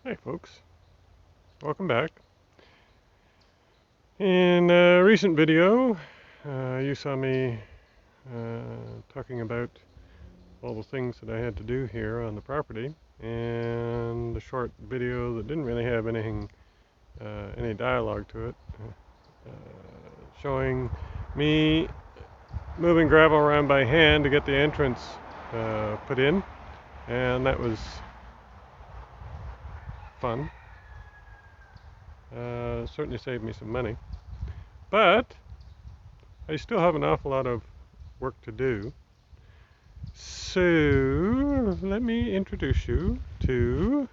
Hey folks, welcome back. In a recent video, you saw me talking about all the things that I had to do here on the property, and a short video that didn't really have any dialogue to it, showing me moving gravel around by hand to get the entrance put in, and that was fun. Certainly saved me some money, but I still have an awful lot of work to do. So, let me introduce you to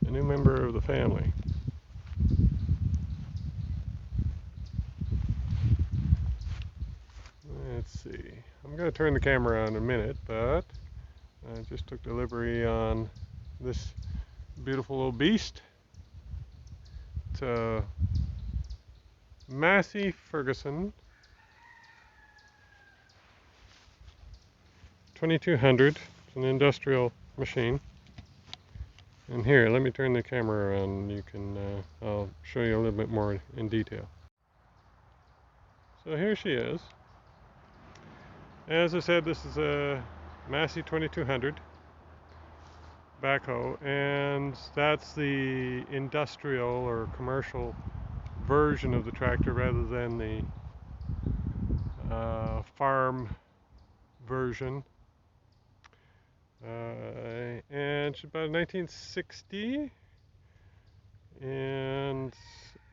a new member of the family. Let's see. I'm going to turn the camera on in a minute, but I just took delivery on this beautiful little beast. It's a Massey Ferguson 2200. It's an industrial machine. And here, let me turn the camera around. I'll show you a little bit more in detail. So here she is. As I said, this is a Massey 2200 backhoe, and that's the industrial or commercial version of the tractor rather than the farm version. And it's about 1960, and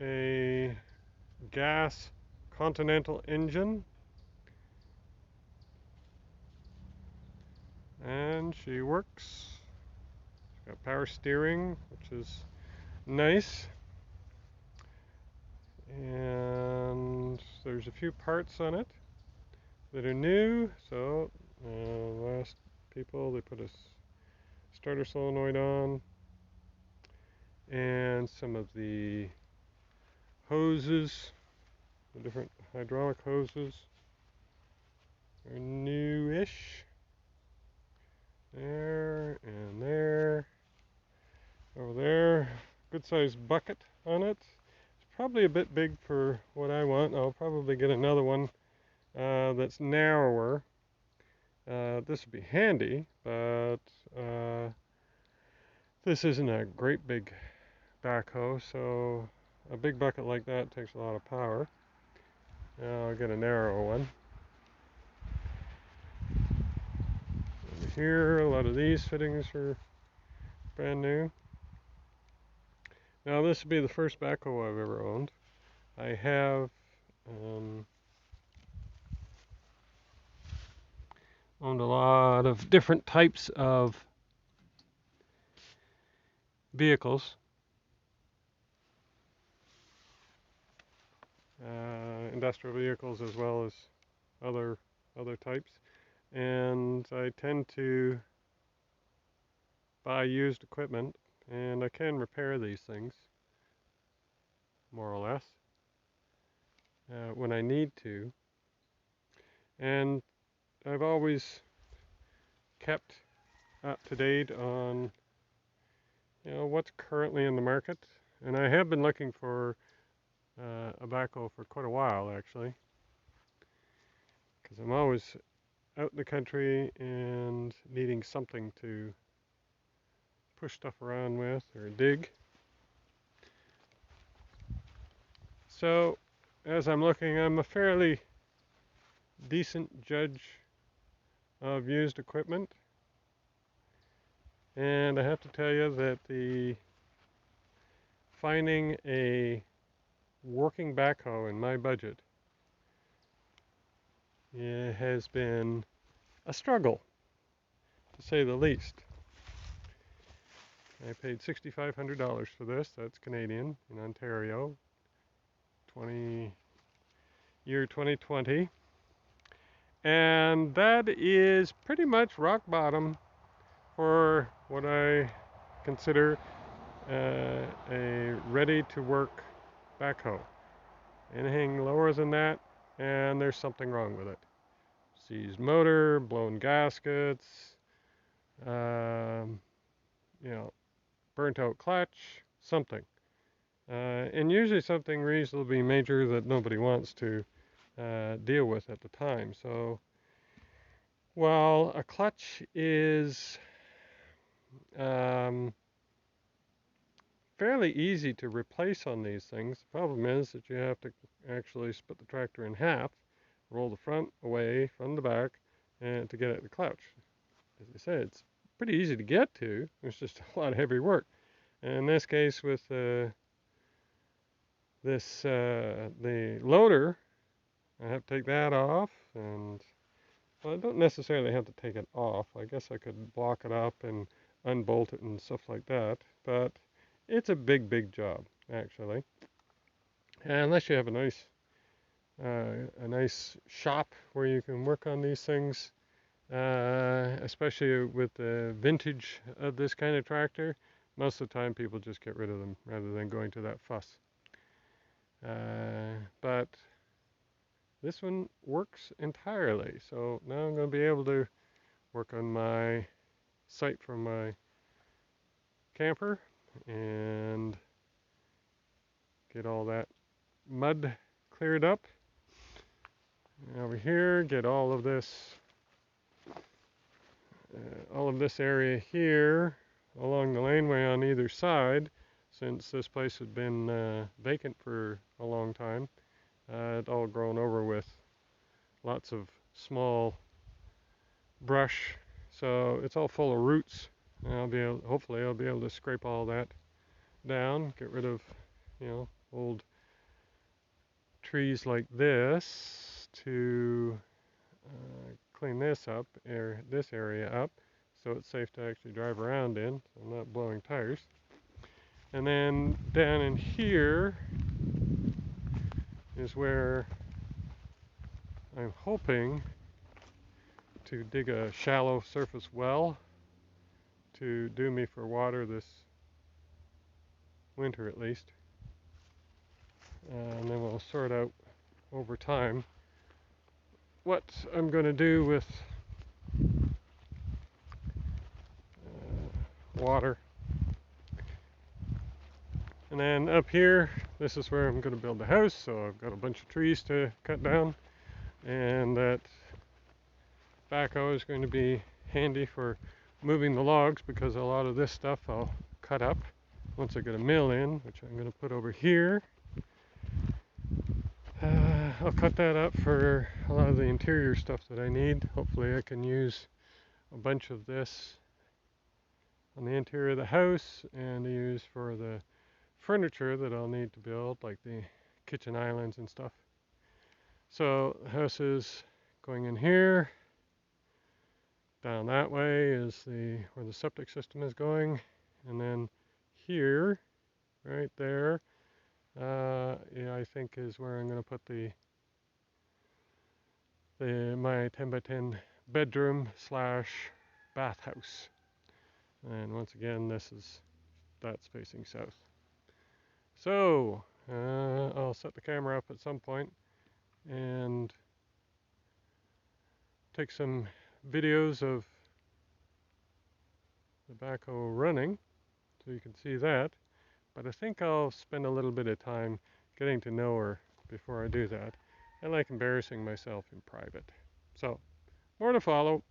a gas Continental engine, and she works. She's got power steering, which is nice, and there's a few parts on it that are new. So last people, they put a starter solenoid on, and some of the hoses, the different hydraulic hoses, are newish. There and there. Over there, good sized bucket on it. It's probably a bit big for what I want. I'll probably get another one that's narrower. This would be handy, but this isn't a great big backhoe, so a big bucket like that takes a lot of power. I'll get a narrower one. Over here, a lot of these fittings are brand new. Now this would be the first backhoe I've ever owned. I have owned a lot of different types of vehicles, industrial vehicles as well as other types, and I tend to buy used equipment, and I can repair these things more or less when I need to, and I've always kept up to date on what's currently in the market, and I have been looking for a backhoe for quite a while actually, because I'm always out in the country and needing something to push stuff around with or dig. So as I'm looking, I'm a fairly decent judge of used equipment, and I have to tell you that the finding a working backhoe in my budget has been a struggle, to say the least. I paid $6,500 for this. That's Canadian, in Ontario, year 2020, and that is pretty much rock bottom for what I consider a ready-to-work backhoe. Anything lower than that, and there's something wrong with it. Seized motor, blown gaskets, you know, burnt out clutch, something. And usually something reasonably major that nobody wants to deal with at the time. So while a clutch is um, fairly easy to replace on these things, the problem is that you have to actually split the tractor in half, roll the front away from the back, and to get at the clutch. As I said, it's pretty easy to get to. It's just a lot of heavy work. And in this case, with the loader, I have to take that off, and well, I don't necessarily have to take it off. I guess I could block it up and unbolt it and stuff like that. But it's a big job, actually. And unless you have a nice shop where you can work on these things, especially with the vintage of this kind of tractor, most of the time people just get rid of them rather than going to that fuss. But this one works entirely. So now I'm going to be able to work on my site from my camper and get all that mud cleared up. And over here, get all of this area here along the laneway on either side, since this place had been vacant for a long time. It's all grown over with lots of small brush, so it's all full of roots. And hopefully I'll be able to scrape all that down, get rid of, old trees like this to clean this area up, so it's safe to actually drive around in, so I'm not blowing tires. And then down in here is where I'm hoping to dig a shallow surface well to do me for water this winter at least. And then we'll sort out over time what I'm going to do with water. And then up here, this is where I'm going to build the house, so I've got a bunch of trees to cut down, and that backhoe is going to be handy for moving the logs, because a lot of this stuff I'll cut up once I get a mill in, which I'm going to put over here. I'll cut that up for a lot of the interior stuff that I need. Hopefully I can use a bunch of this on the interior of the house and use for the furniture that I'll need to build, like the kitchen islands and stuff. So the house is going in here. Down that way is where the septic system is going, and then here, right there, I think is where I'm going to put my 10 by 10 bedroom / bathhouse. And once again, that's facing south. So I'll set the camera up at some point and take some videos of the backhoe running so you can see that. But I think I'll spend a little bit of time getting to know her before I do that. I like embarrassing myself in private. So, more to follow.